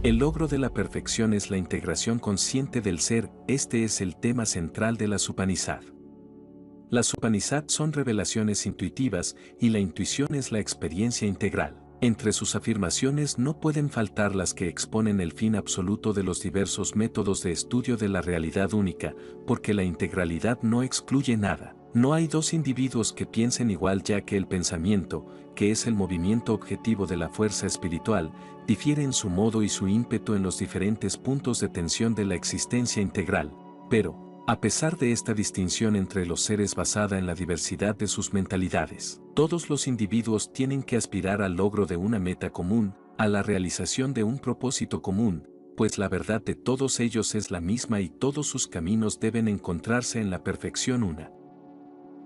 El logro de la perfección es la integración consciente del ser. Este es el tema central de las Upanishad. Las Upanishad son revelaciones intuitivas y la intuición es la experiencia integral. Entre sus afirmaciones no pueden faltar las que exponen el fin absoluto de los diversos métodos de estudio de la realidad única, porque la integralidad no excluye nada. No hay dos individuos que piensen igual, ya que el pensamiento, que es el movimiento objetivo de la fuerza espiritual, difiere en su modo y su ímpetu en los diferentes puntos de tensión de la existencia integral. Pero, a pesar de esta distinción entre los seres basada en la diversidad de sus mentalidades, todos los individuos tienen que aspirar al logro de una meta común, a la realización de un propósito común, pues la verdad de todos ellos es la misma y todos sus caminos deben encontrarse en la perfección una.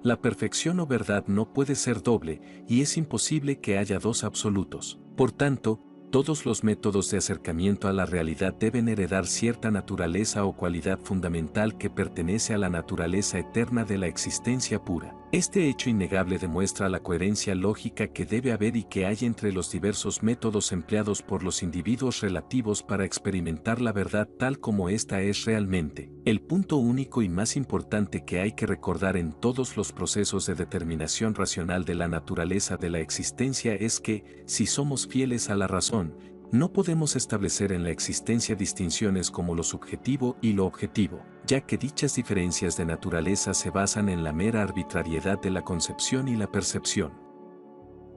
La perfección o verdad no puede ser doble, y es imposible que haya dos absolutos. Por tanto, todos los métodos de acercamiento a la realidad deben heredar cierta naturaleza o cualidad fundamental que pertenece a la naturaleza eterna de la existencia pura. Este hecho innegable demuestra la coherencia lógica que debe haber y que hay entre los diversos métodos empleados por los individuos relativos para experimentar la verdad tal como ésta es realmente. El punto único y más importante que hay que recordar en todos los procesos de determinación racional de la naturaleza de la existencia es que, si somos fieles a la razón, no podemos establecer en la existencia distinciones como lo subjetivo y lo objetivo, ya que dichas diferencias de naturaleza se basan en la mera arbitrariedad de la concepción y la percepción.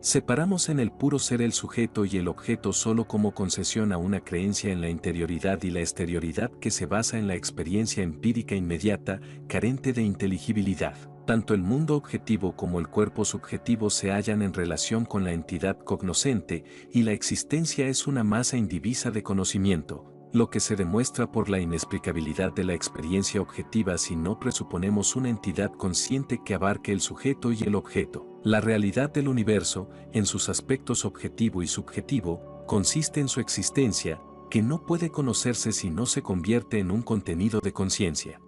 Separamos en el puro ser el sujeto y el objeto solo como concesión a una creencia en la interioridad y la exterioridad que se basa en la experiencia empírica inmediata, carente de inteligibilidad. Tanto el mundo objetivo como el cuerpo subjetivo se hallan en relación con la entidad cognoscente, y la existencia es una masa indivisa de conocimiento, lo que se demuestra por la inexplicabilidad de la experiencia objetiva si no presuponemos una entidad consciente que abarque el sujeto y el objeto. La realidad del universo, en sus aspectos objetivo y subjetivo, consiste en su existencia, que no puede conocerse si no se convierte en un contenido de conciencia.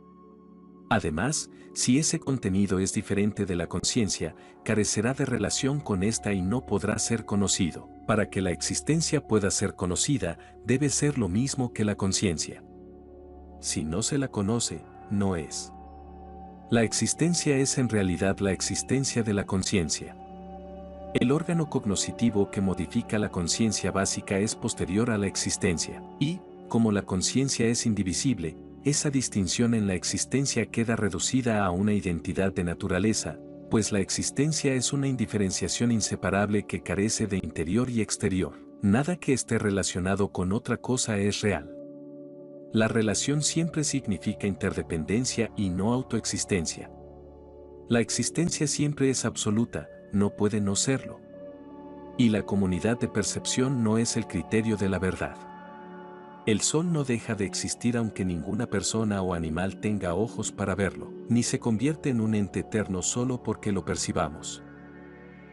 Además, si ese contenido es diferente de la conciencia, carecerá de relación con ésta y no podrá ser conocido. Para que la existencia pueda ser conocida, debe ser lo mismo que la conciencia. Si no se la conoce, no es. La existencia es en realidad la existencia de la conciencia. El órgano cognoscitivo que modifica la conciencia básica es posterior a la existencia, y, como la conciencia es indivisible, esa distinción en la existencia queda reducida a una identidad de naturaleza, pues la existencia es una indiferenciación inseparable que carece de interior y exterior. Nada que esté relacionado con otra cosa es real. La relación siempre significa interdependencia y no autoexistencia. La existencia siempre es absoluta, no puede no serlo. Y la comunidad de percepción no es el criterio de la verdad. El sol no deja de existir aunque ninguna persona o animal tenga ojos para verlo, ni se convierte en un ente eterno solo porque lo percibamos.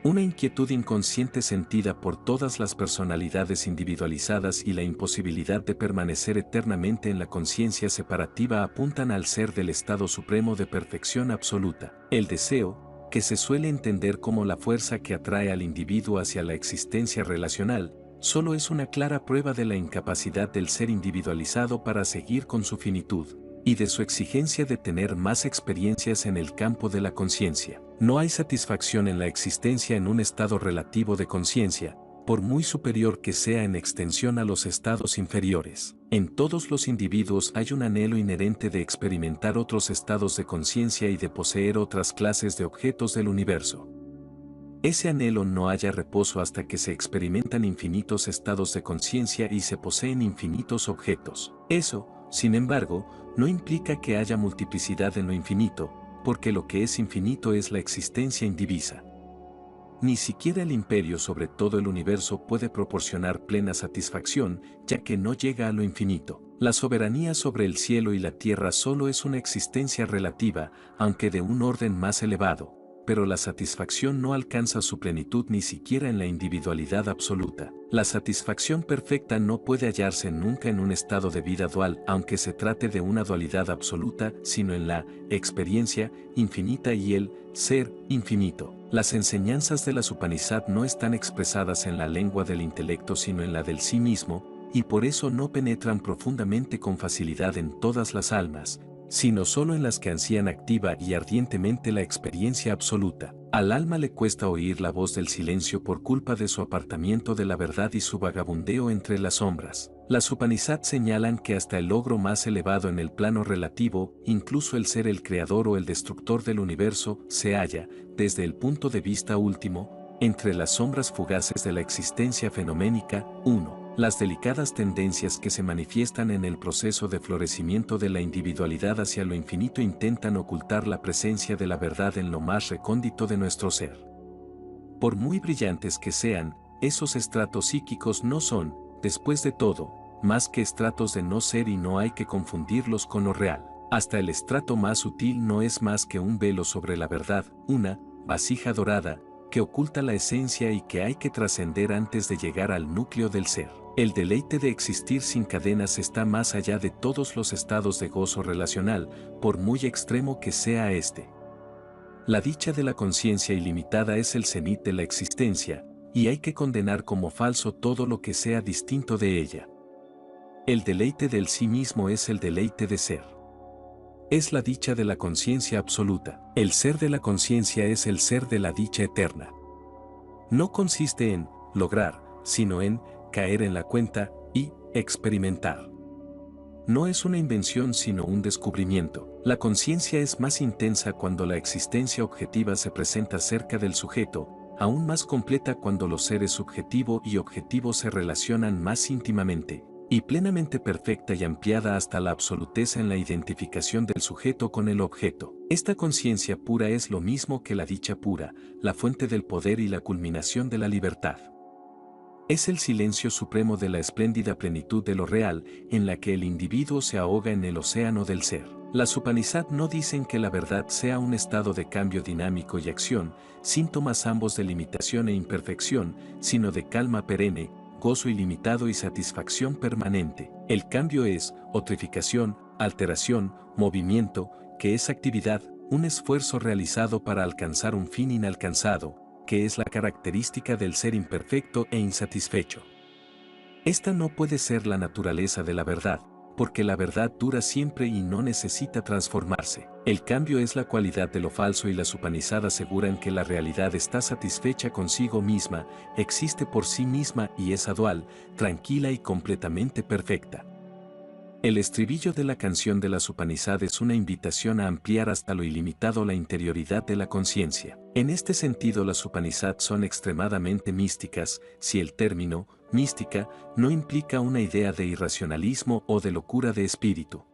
Una inquietud inconsciente sentida por todas las personalidades individualizadas y la imposibilidad de permanecer eternamente en la conciencia separativa apuntan al ser del estado supremo de perfección absoluta. El deseo, que se suele entender como la fuerza que atrae al individuo hacia la existencia relacional, solo es una clara prueba de la incapacidad del ser individualizado para seguir con su finitud, y de su exigencia de tener más experiencias en el campo de la conciencia. No hay satisfacción en la existencia en un estado relativo de conciencia, por muy superior que sea en extensión a los estados inferiores. En todos los individuos hay un anhelo inherente de experimentar otros estados de conciencia y de poseer otras clases de objetos del universo. Ese anhelo no halla reposo hasta que se experimentan infinitos estados de conciencia y se poseen infinitos objetos. Eso, sin embargo, no implica que haya multiplicidad en lo infinito, porque lo que es infinito es la existencia indivisa. Ni siquiera el imperio sobre todo el universo puede proporcionar plena satisfacción, ya que no llega a lo infinito. La soberanía sobre el cielo y la tierra solo es una existencia relativa, aunque de un orden más elevado, pero la satisfacción no alcanza su plenitud ni siquiera en la individualidad absoluta. La satisfacción perfecta no puede hallarse nunca en un estado de vida dual, aunque se trate de una dualidad absoluta, sino en la experiencia infinita y el ser infinito. Las enseñanzas de las Upanishad no están expresadas en la lengua del intelecto sino en la del sí mismo, y por eso no penetran profundamente con facilidad en todas las almas, sino solo en las que ansían activa y ardientemente la experiencia absoluta. Al alma le cuesta oír la voz del silencio por culpa de su apartamiento de la verdad y su vagabundeo entre las sombras. Las Upanishad señalan que hasta el logro más elevado en el plano relativo, incluso el ser el creador o el destructor del universo, se halla, desde el punto de vista último, entre las sombras fugaces de la existencia fenoménica. 1. Las delicadas tendencias que se manifiestan en el proceso de florecimiento de la individualidad hacia lo infinito intentan ocultar la presencia de la verdad en lo más recóndito de nuestro ser. Por muy brillantes que sean, esos estratos psíquicos no son, después de todo, más que estratos de no ser y no hay que confundirlos con lo real. Hasta el estrato más sutil no es más que un velo sobre la verdad, una vasija dorada, que oculta la esencia y que hay que trascender antes de llegar al núcleo del ser. El deleite de existir sin cadenas está más allá de todos los estados de gozo relacional, por muy extremo que sea este. La dicha de la conciencia ilimitada es el cenit de la existencia, y hay que condenar como falso todo lo que sea distinto de ella. El deleite del sí mismo es el deleite de ser. Es la dicha de la conciencia absoluta. El ser de la conciencia es el ser de la dicha eterna. No consiste en lograr, sino en caer en la cuenta y experimentar. No es una invención sino un descubrimiento. La conciencia es más intensa cuando la existencia objetiva se presenta cerca del sujeto, aún más completa cuando los seres subjetivo y objetivo se relacionan más íntimamente, y plenamente perfecta y ampliada hasta la absoluteza en la identificación del sujeto con el objeto. Esta conciencia pura es lo mismo que la dicha pura, la fuente del poder y la culminación de la libertad. Es el silencio supremo de la espléndida plenitud de lo real, en la que el individuo se ahoga en el océano del ser. Las Upanishad no dicen que la verdad sea un estado de cambio dinámico y acción, síntomas ambos de limitación e imperfección, sino de calma perenne, gozo ilimitado y satisfacción permanente. El cambio es otrificación, alteración, movimiento, que es actividad, un esfuerzo realizado para alcanzar un fin inalcanzado, que es la característica del ser imperfecto e insatisfecho. Esta no puede ser la naturaleza de la verdad, porque la verdad dura siempre y no necesita transformarse. El cambio es la cualidad de lo falso y las Upanishad aseguran que la realidad está satisfecha consigo misma, existe por sí misma y es dual, tranquila y completamente perfecta. El estribillo de la canción de las Upanishad es una invitación a ampliar hasta lo ilimitado la interioridad de la conciencia. En este sentido, las Upanishad son extremadamente místicas, si el término mística no implica una idea de irracionalismo o de locura de espíritu.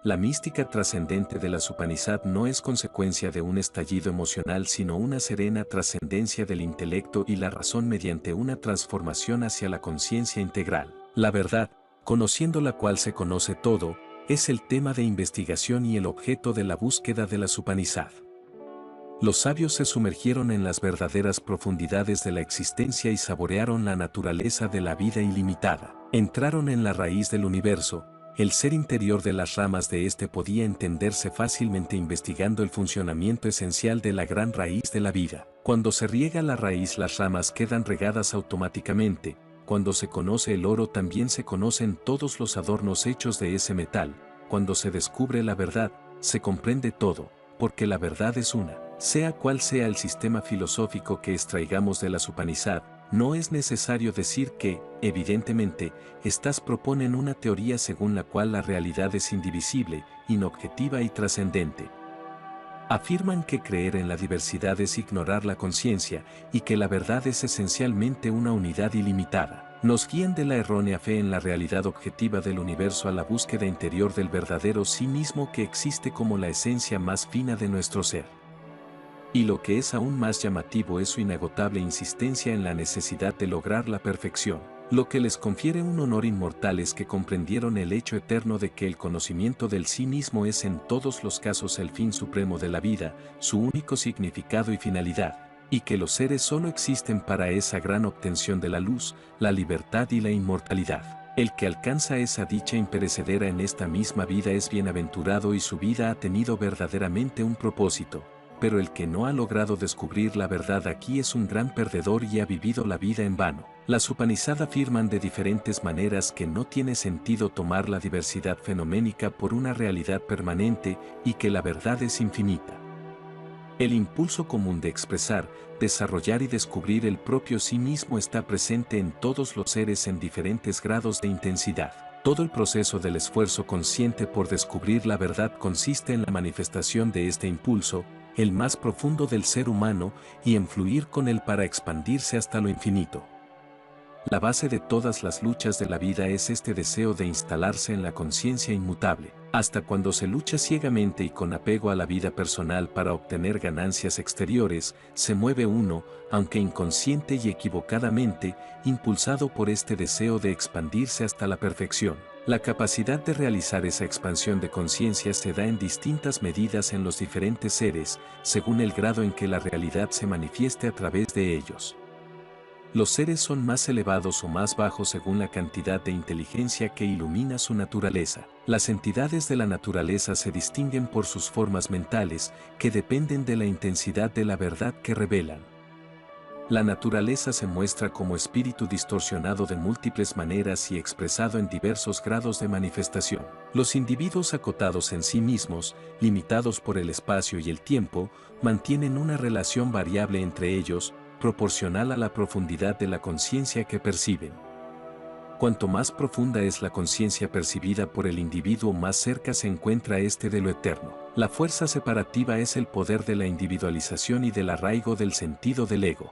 La mística trascendente de las Upanishad no es consecuencia de un estallido emocional sino una serena trascendencia del intelecto y la razón mediante una transformación hacia la conciencia integral. La verdad, conociendo la cual se conoce todo, es el tema de investigación y el objeto de la búsqueda de las Upanishad. Los sabios se sumergieron en las verdaderas profundidades de la existencia y saborearon la naturaleza de la vida ilimitada. Entraron en la raíz del universo, el ser interior de las ramas de este podía entenderse fácilmente investigando el funcionamiento esencial de la gran raíz de la vida. Cuando se riega la raíz, las ramas quedan regadas automáticamente. Cuando se conoce el oro también se conocen todos los adornos hechos de ese metal. Cuando se descubre la verdad, se comprende todo, porque la verdad es una. Sea cual sea el sistema filosófico que extraigamos de las Upanishad, no es necesario decir que, evidentemente, estas proponen una teoría según la cual la realidad es indivisible, inobjetiva y trascendente. Afirman que creer en la diversidad es ignorar la conciencia y que la verdad es esencialmente una unidad ilimitada. Nos guían de la errónea fe en la realidad objetiva del universo a la búsqueda interior del verdadero sí mismo que existe como la esencia más fina de nuestro ser. Y lo que es aún más llamativo es su inagotable insistencia en la necesidad de lograr la perfección. Lo que les confiere un honor inmortal es que comprendieron el hecho eterno de que el conocimiento del sí mismo es en todos los casos el fin supremo de la vida, su único significado y finalidad, y que los seres solo existen para esa gran obtención de la luz, la libertad y la inmortalidad. El que alcanza esa dicha imperecedera en esta misma vida es bienaventurado y su vida ha tenido verdaderamente un propósito. pero el que no ha logrado descubrir la verdad aquí es un gran perdedor y ha vivido la vida en vano. Las Upanishad afirman de diferentes maneras que no tiene sentido tomar la diversidad fenoménica por una realidad permanente y que la verdad es infinita. El impulso común de expresar, desarrollar y descubrir el propio sí mismo está presente en todos los seres en diferentes grados de intensidad. Todo el proceso del esfuerzo consciente por descubrir la verdad consiste en la manifestación de este impulso, el más profundo del ser humano, y en fluir con él para expandirse hasta lo infinito. La base de todas las luchas de la vida es este deseo de instalarse en la conciencia inmutable. Hasta cuando se lucha ciegamente y con apego a la vida personal para obtener ganancias exteriores, se mueve uno, aunque inconsciente y equivocadamente, impulsado por este deseo de expandirse hasta la perfección. La capacidad de realizar esa expansión de conciencia se da en distintas medidas en los diferentes seres, según el grado en que la realidad se manifieste a través de ellos. Los seres son más elevados o más bajos según la cantidad de inteligencia que ilumina su naturaleza. Las entidades de la naturaleza se distinguen por sus formas mentales, que dependen de la intensidad de la verdad que revelan. La naturaleza se muestra como espíritu distorsionado de múltiples maneras y expresado en diversos grados de manifestación. Los individuos acotados en sí mismos, limitados por el espacio y el tiempo, mantienen una relación variable entre ellos, proporcional a la profundidad de la conciencia que perciben. Cuanto más profunda es la conciencia percibida por el individuo, más cerca se encuentra éste de lo eterno. La fuerza separativa es el poder de la individualización y del arraigo del sentido del ego.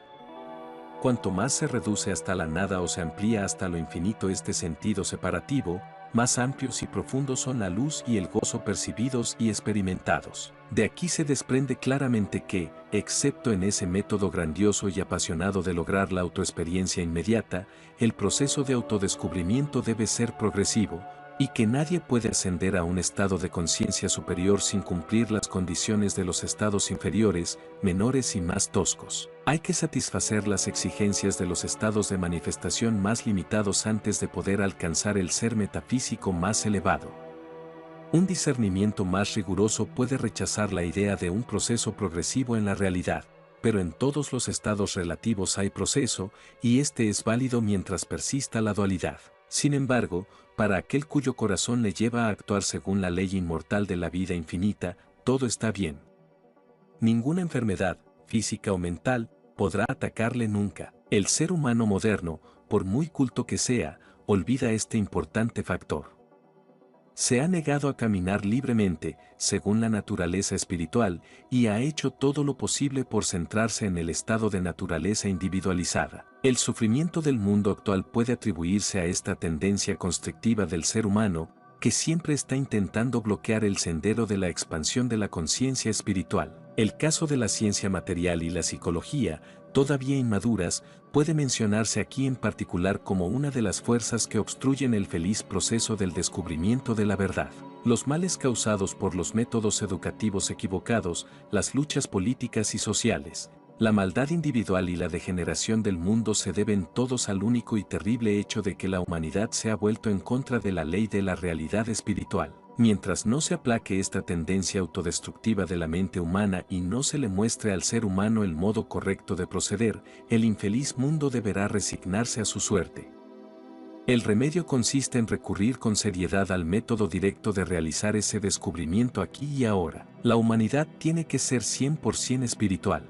Cuanto más se reduce hasta la nada o se amplía hasta lo infinito este sentido separativo, más amplios y profundos son la luz y el gozo percibidos y experimentados. De aquí se desprende claramente que, excepto en ese método grandioso y apasionado de lograr la autoexperiencia inmediata, el proceso de autodescubrimiento debe ser progresivo, y que nadie puede ascender a un estado de conciencia superior sin cumplir las condiciones de los estados inferiores, menores y más toscos. Hay que satisfacer las exigencias de los estados de manifestación más limitados antes de poder alcanzar el ser metafísico más elevado. Un discernimiento más riguroso puede rechazar la idea de un proceso progresivo en la realidad, pero en todos los estados relativos hay proceso, y este es válido mientras persista la dualidad. Sin embargo, para aquel cuyo corazón le lleva a actuar según la ley inmortal de la vida infinita, todo está bien. Ninguna enfermedad, física o mental, podrá atacarle nunca. El ser humano moderno, por muy culto que sea, olvida este importante factor. Se ha negado a caminar libremente, según la naturaleza espiritual, y ha hecho todo lo posible por centrarse en el estado de naturaleza individualizada. El sufrimiento del mundo actual puede atribuirse a esta tendencia constrictiva del ser humano, que siempre está intentando bloquear el sendero de la expansión de la conciencia espiritual. El caso de la ciencia material y la psicología, todavía inmaduras, puede mencionarse aquí en particular como una de las fuerzas que obstruyen el feliz proceso del descubrimiento de la verdad. Los males causados por los métodos educativos equivocados, las luchas políticas y sociales, la maldad individual y la degeneración del mundo se deben todos al único y terrible hecho de que la humanidad se ha vuelto en contra de la ley de la realidad espiritual. Mientras no se aplaque esta tendencia autodestructiva de la mente humana y no se le muestre al ser humano el modo correcto de proceder, el infeliz mundo deberá resignarse a su suerte. El remedio consiste en recurrir con seriedad al método directo de realizar ese descubrimiento aquí y ahora. La humanidad tiene que ser 100% espiritual.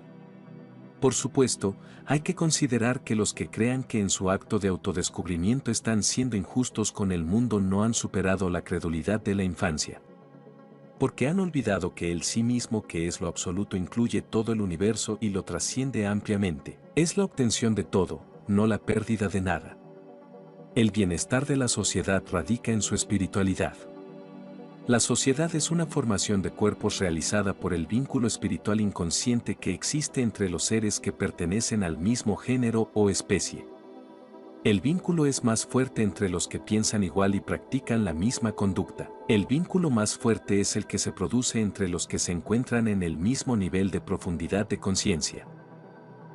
Por supuesto, hay que considerar que los que crean que en su acto de autodescubrimiento están siendo injustos con el mundo no han superado la credulidad de la infancia. Porque han olvidado que el sí mismo, que es lo absoluto, incluye todo el universo y lo trasciende ampliamente. Es la obtención de todo, no la pérdida de nada. El bienestar de la sociedad radica en su espiritualidad. La sociedad es una formación de cuerpos realizada por el vínculo espiritual inconsciente que existe entre los seres que pertenecen al mismo género o especie. El vínculo es más fuerte entre los que piensan igual y practican la misma conducta. El vínculo más fuerte es el que se produce entre los que se encuentran en el mismo nivel de profundidad de conciencia.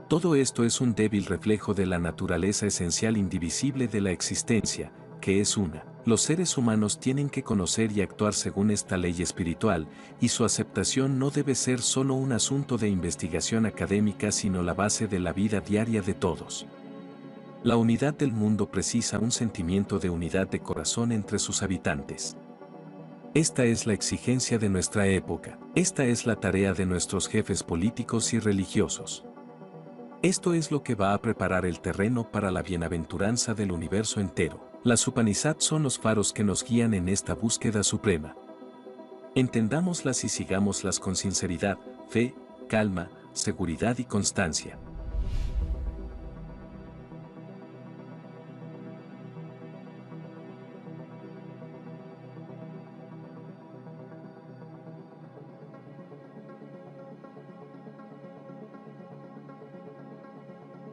Todo esto es un débil reflejo de la naturaleza esencial indivisible de la existencia, que es una. Los seres humanos tienen que conocer y actuar según esta ley espiritual, y su aceptación no debe ser solo un asunto de investigación académica sino la base de la vida diaria de todos. La unidad del mundo precisa un sentimiento de unidad de corazón entre sus habitantes. Esta es la exigencia de nuestra época. Esta es la tarea de nuestros jefes políticos y religiosos. Esto es lo que va a preparar el terreno para la bienaventuranza del universo entero. Las Upanishad son los faros que nos guían en esta búsqueda suprema. Entendámoslas y sigámoslas con sinceridad, fe, calma, seguridad y constancia.